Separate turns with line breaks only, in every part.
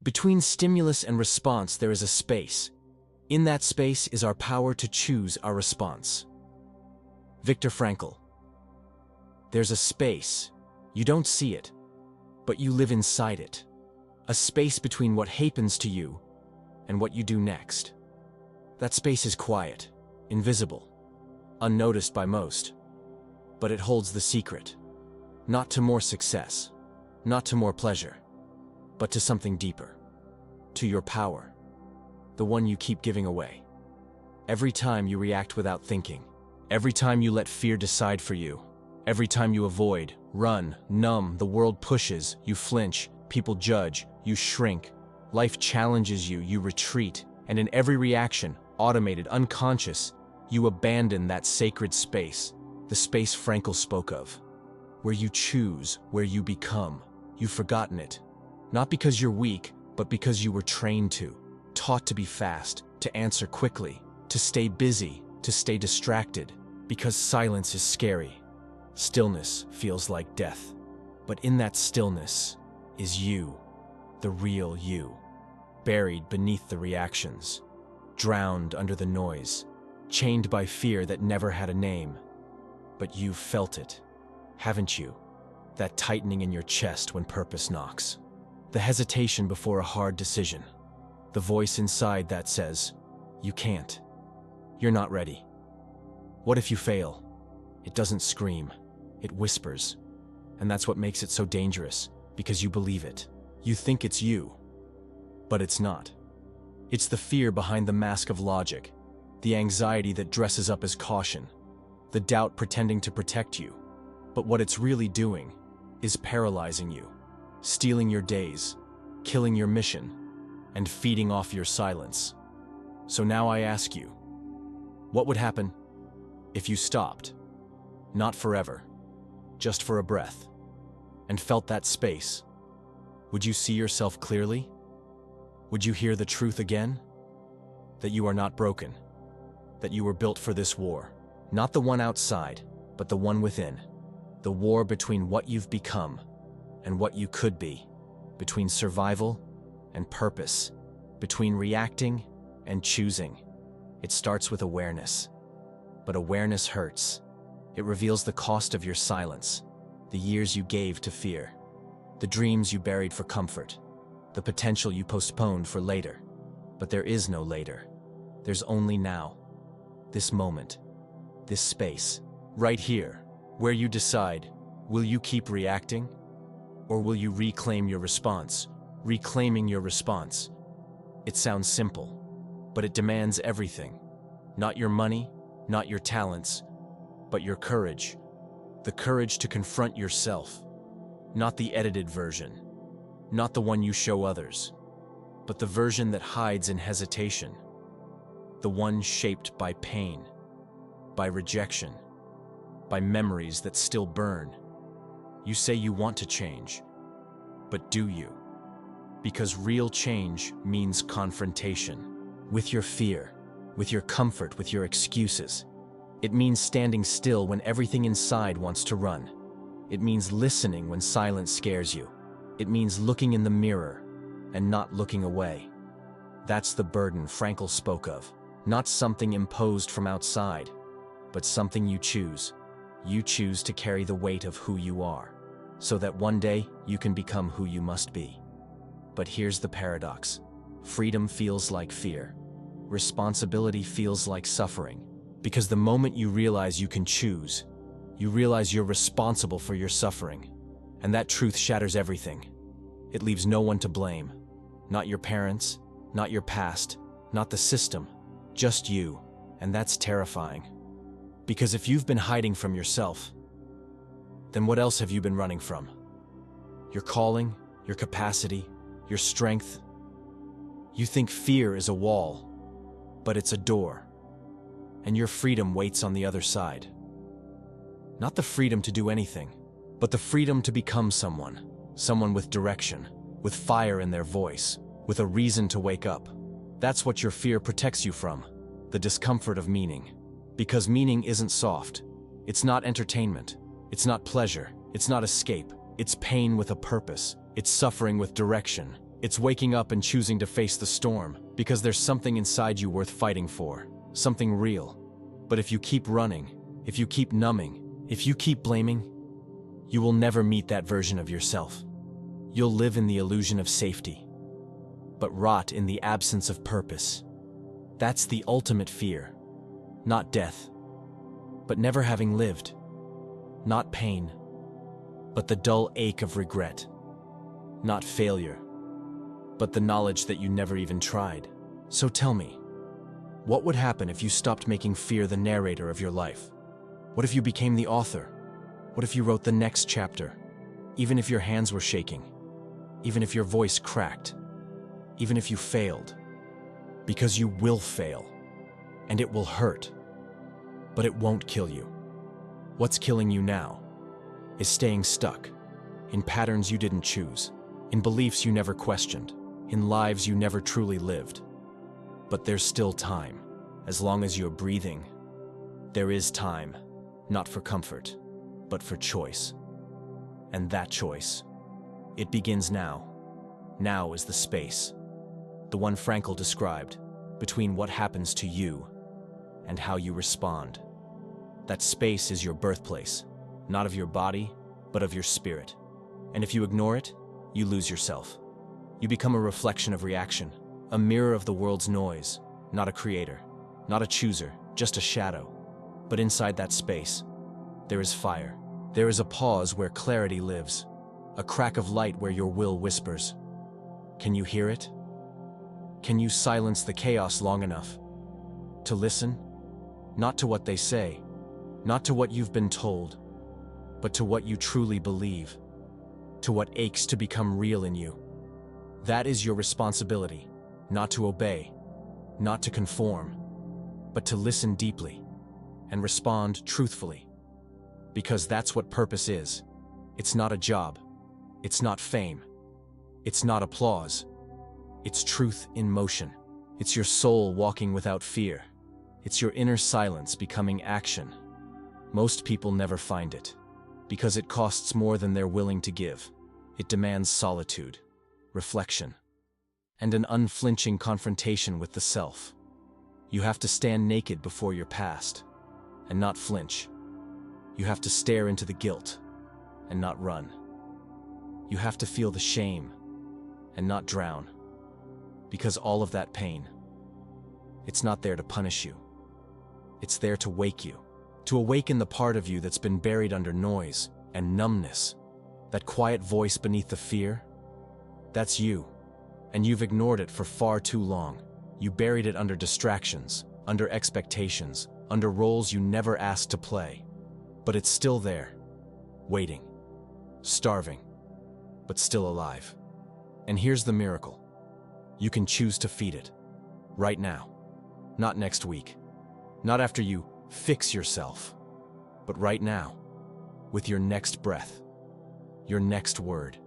Between stimulus and response, there is a space. In that space is our power to choose our response. Viktor Frankl. There's a space. You don't see it, but you live inside it. A space between what happens to you and what you do next. That space is quiet, invisible, unnoticed by most, but it holds the secret. Not to more success, not to more pleasure, but to something deeper. To your power, the one you keep giving away. Every time you react without thinking, every time you let fear decide for you, every time you avoid, run, numb, the world pushes, you flinch, people judge, you shrink, life challenges you, you retreat, and in every reaction, automated, unconscious, you abandon that sacred space, the space Frankl spoke of, where you choose, where you become. You've forgotten it, not because you're weak, but because you were trained to, taught to be fast, to answer quickly, to stay busy, to stay distracted, because silence is scary. Stillness feels like death. But in that stillness is you, the real you, buried beneath the reactions, drowned under the noise, chained by fear that never had a name. But you've felt it, haven't you? That tightening in your chest when purpose knocks. The hesitation before a hard decision. The voice inside that says, you can't. You're not ready. What if you fail? It doesn't scream. It whispers. And that's what makes it so dangerous, because you believe it. You think it's you, but it's not. It's the fear behind the mask of logic, the anxiety that dresses up as caution, the doubt pretending to protect you. But what it's really doing is paralyzing you, stealing your days, killing your mission, and feeding off your silence. So now I ask you, what would happen if you stopped? Not forever, just for a breath, and felt that space? Would you see yourself clearly? Would you hear the truth again? That you are not broken, that you were built for this war, not the one outside, but the one within. The war between what you've become and what you could be, between survival and purpose, between reacting and choosing. It starts with awareness, but awareness hurts. It reveals the cost of your silence, the years you gave to fear, the dreams you buried for comfort, the potential you postponed for later. But there is no later. There's only now. This moment, this space, right here, where you decide, will you keep reacting? Or will you reclaim your response? Reclaiming your response. It sounds simple, but it demands everything. Not your money, not your talents, but your courage. The courage to confront yourself. Not the edited version. Not the one you show others, but the version that hides in hesitation. The one shaped by pain, by rejection, by memories that still burn. You say you want to change, but do you? Because real change means confrontation with your fear, with your comfort, with your excuses. It means standing still when everything inside wants to run. It means listening when silence scares you. It means looking in the mirror and not looking away. That's the burden Frankl spoke of. Not something imposed from outside, but something you choose. You choose to carry the weight of who you are, so that one day you can become who you must be. But here's the paradox. Freedom feels like fear. Responsibility feels like suffering. Because the moment you realize you can choose, you realize you're responsible for your suffering. And that truth shatters everything. It leaves no one to blame. Not your parents, not your past, not the system, just you. And that's terrifying. Because if you've been hiding from yourself, then what else have you been running from? Your calling, your capacity, your strength. You think fear is a wall, but it's a door. And your freedom waits on the other side. Not the freedom to do anything, but the freedom to become someone with direction, with fire in their voice, with a reason to wake up. That's what your fear protects you from, the discomfort of meaning. Because meaning isn't soft. It's not entertainment. It's not pleasure. It's not escape. It's pain with a purpose. It's suffering with direction. It's waking up and choosing to face the storm, because there's something inside you worth fighting for, something real. But if you keep running, if you keep numbing, if you keep blaming, you will never meet that version of yourself. You'll live in the illusion of safety, but rot in the absence of purpose. That's the ultimate fear. Not death, but never having lived. Not pain, but the dull ache of regret. Not failure, but the knowledge that you never even tried. So tell me, what would happen if you stopped making fear the narrator of your life? What if you became the author? What if you wrote the next chapter? Even if your hands were shaking, even if your voice cracked, even if you failed. Because you will fail, and it will hurt, but it won't kill you. What's killing you now is staying stuck in patterns you didn't choose, in beliefs you never questioned, in lives you never truly lived. But there's still time. As long as you're breathing, there is time, not for comfort, but for choice. And that choice, it begins now. Now is the space, the one Frankl described, between what happens to you and how you respond. That space is your birthplace, not of your body, but of your spirit. And if you ignore it, you lose yourself. You become a reflection of reaction, a mirror of the world's noise, not a creator, not a chooser, just a shadow. But inside that space, there is fire. There is a pause where clarity lives, a crack of light where your will whispers. Can you hear it? Can you silence the chaos long enough to listen? Not to what they say, not to what you've been told, but to what you truly believe, to what aches to become real in you. That is your responsibility, not to obey, not to conform, but to listen deeply and respond truthfully. Because that's what purpose is. It's not a job. It's not fame. It's not applause. It's truth in motion. It's your soul walking without fear. It's your inner silence becoming action. Most people never find it, because it costs more than they're willing to give. It demands solitude, reflection, and an unflinching confrontation with the self. You have to stand naked before your past, and not flinch. You have to stare into the guilt, and not run. You have to feel the shame, and not drown. Because all of that pain, it's not there to punish you. It's there to wake you, to awaken the part of you that's been buried under noise and numbness. That quiet voice beneath the fear, that's you. And you've ignored it for far too long. You buried it under distractions, under expectations, under roles you never asked to play. But it's still there, waiting, starving, but still alive. And here's the miracle. You can choose to feed it, right now. Not next week, not after you fix yourself, but right now, with your next breath, your next word,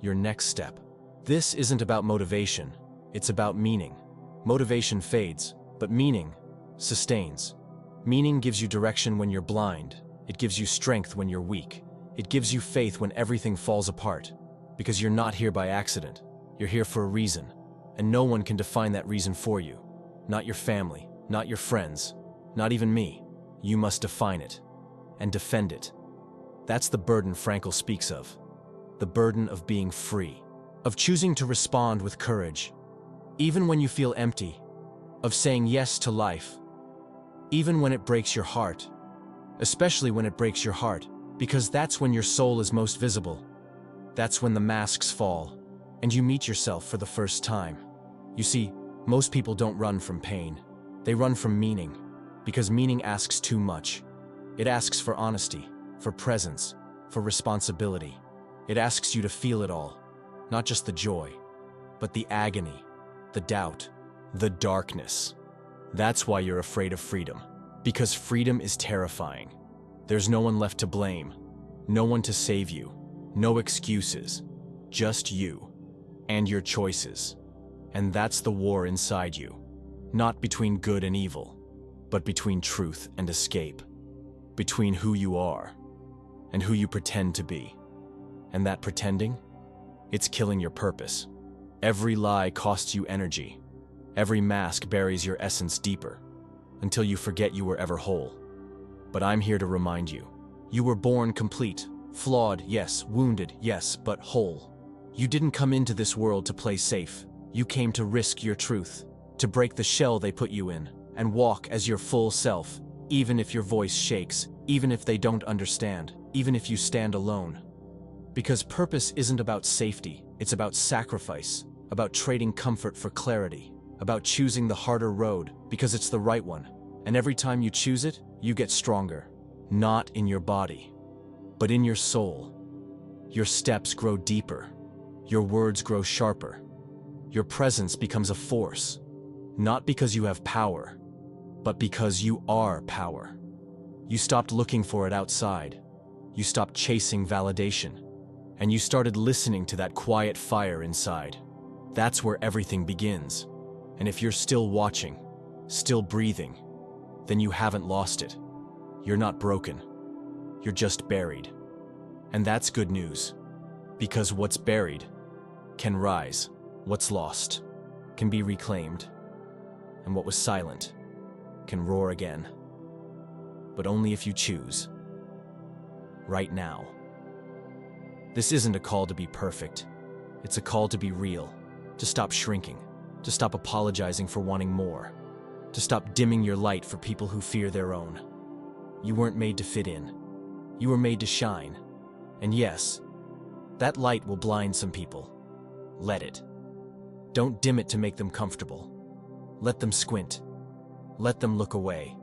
your next step. This isn't about motivation, it's about meaning. Motivation fades, but meaning sustains. Meaning gives you direction when you're blind. It gives you strength when you're weak. It gives you faith when everything falls apart. Because you're not here by accident. You're here for a reason. And no one can define that reason for you. Not your family, not your friends, not even me. You must define it and defend it. That's the burden Frankl speaks of. The burden of being free, of choosing to respond with courage, even when you feel empty, of saying yes to life, even when it breaks your heart, especially when it breaks your heart, because that's when your soul is most visible. That's when the masks fall, and you meet yourself for the first time. You see, most people don't run from pain. They run from meaning, because meaning asks too much. It asks for honesty, for presence, for responsibility. It asks you to feel it all, not just the joy, but the agony, the doubt, the darkness. That's why you're afraid of freedom, because freedom is terrifying. There's no one left to blame, no one to save you, no excuses, just you and your choices. And that's the war inside you, not between good and evil, but between truth and escape, between who you are and who you pretend to be. And that pretending, it's killing your purpose. Every lie costs you energy. Every mask buries your essence deeper, until you forget you were ever whole. But I'm here to remind you. You were born complete, flawed, yes, wounded, yes, but whole. You didn't come into this world to play safe. You came to risk your truth, to break the shell they put you in, and walk as your full self, even if your voice shakes, even if they don't understand, even if you stand alone. Because purpose isn't about safety, it's about sacrifice, about trading comfort for clarity, about choosing the harder road because it's the right one. And every time you choose it, you get stronger. Not in your body, but in your soul. Your steps grow deeper. Your words grow sharper. Your presence becomes a force, not because you have power, but because you are power. You stopped looking for it outside. You stopped chasing validation. And you started listening to that quiet fire inside. That's where everything begins. And if you're still watching, still breathing, then you haven't lost it. You're not broken. You're just buried. And that's good news. Because what's buried can rise. What's lost can be reclaimed. And what was silent can roar again. But only if you choose. Right now. This isn't a call to be perfect. It's a call to be real. To stop shrinking. To stop apologizing for wanting more. To stop dimming your light for people who fear their own. You weren't made to fit in. You were made to shine. And yes, that light will blind some people. Let it. Don't dim it to make them comfortable. Let them squint. Let them look away.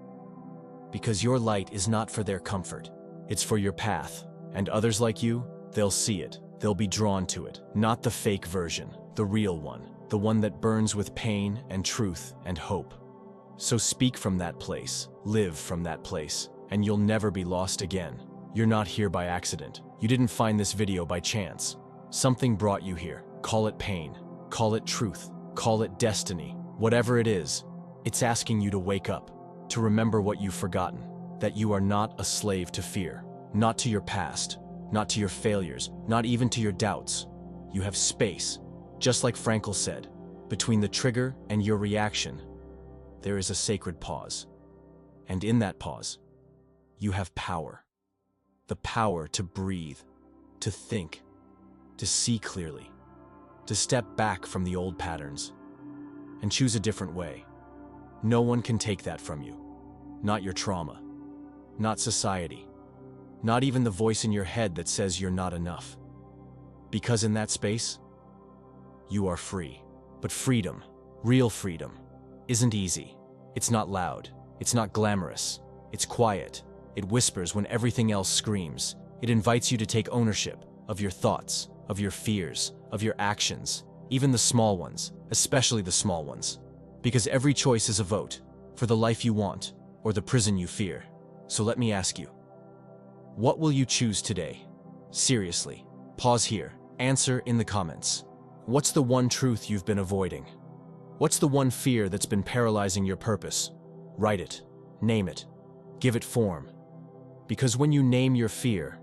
Because your light is not for their comfort. It's for your path. And others like you, they'll see it. They'll be drawn to it. Not the fake version, the real one. The one that burns with pain and truth and hope. So speak from that place. Live from that place. And you'll never be lost again. You're not here by accident. You didn't find this video by chance. Something brought you here. Call it pain. Call it truth. Call it destiny. Whatever it is, it's asking you to wake up. To remember what you've forgotten. That you are not a slave to fear. Not to your past. Not to your failures. Not even to your doubts. You have space. Just like Frankl said, between the trigger and your reaction, there is a sacred pause. And in that pause, you have power. The power to breathe, to think, to see clearly, to step back from the old patterns, and choose a different way. No one can take that from you. Not your trauma, not society, not even the voice in your head that says you're not enough. Because in that space, you are free. But freedom, real freedom, isn't easy. It's not loud. It's not glamorous. It's quiet. It whispers when everything else screams. It invites you to take ownership of your thoughts, of your fears, of your actions, even the small ones, especially the small ones. Because every choice is a vote for the life you want or the prison you fear. So let me ask you, what will you choose today? Seriously, pause here. Answer in the comments. What's the one truth you've been avoiding? What's the one fear that's been paralyzing your purpose? Write it. Name it. Give it form. Because when you name your fear,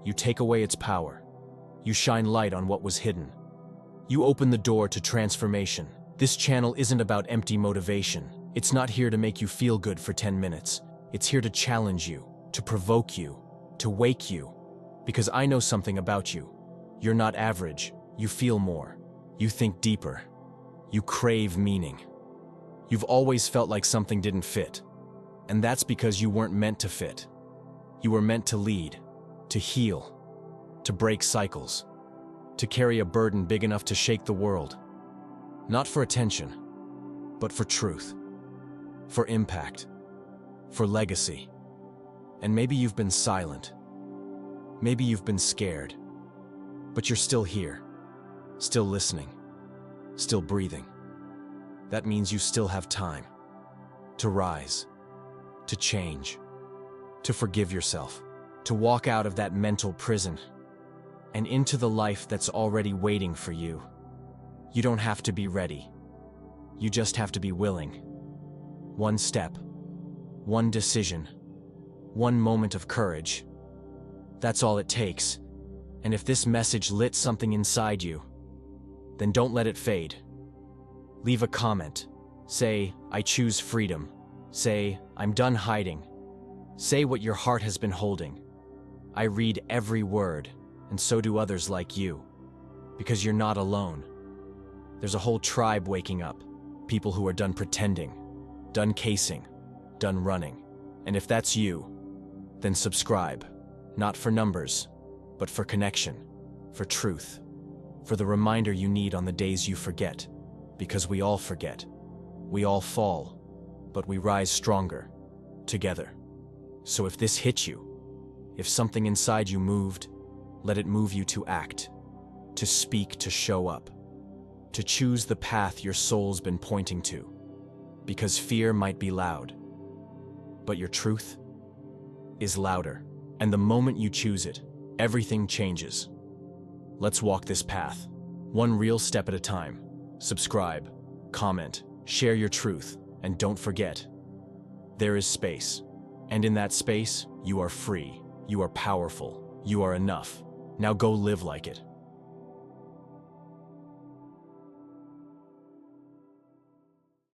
you take away its power. You shine light on what was hidden. You open the door to transformation. This channel isn't about empty motivation. It's not here to make you feel good for 10 minutes. It's here to challenge you, to provoke you, to wake you. Because I know something about you. You're not average. You feel more. You think deeper. You crave meaning. You've always felt like something didn't fit. And that's because you weren't meant to fit. You were meant to lead, to heal, to break cycles, to carry a burden big enough to shake the world. Not for attention, but for truth, for impact, for legacy. And maybe you've been silent. Maybe you've been scared. But you're still here. Still listening, still breathing. That means you still have time to rise, to change, to forgive yourself, to walk out of that mental prison and into the life that's already waiting for you. You don't have to be ready. You just have to be willing. One step, one decision, one moment of courage. That's all it takes. And if this message lit something inside you, then don't let it fade. Leave a comment. Say, I choose freedom. Say, I'm done hiding. Say what your heart has been holding. I read every word, and so do others like you. Because you're not alone. There's a whole tribe waking up. People who are done pretending, done casing, done running. And if that's you, then subscribe. Not for numbers, but for connection, for truth, for the reminder you need on the days you forget. Because we all forget. We all fall, but we rise stronger, together. So if this hit you, if something inside you moved, let it move you to act, to speak, to show up, to choose the path your soul's been pointing to. Because fear might be loud, but your truth is louder. And the moment you choose it, everything changes. Let's walk this path, one real step at a time. Subscribe, comment, share your truth, and don't forget, there is space. And in that space, you are free, you are powerful, you are enough. Now go live like it.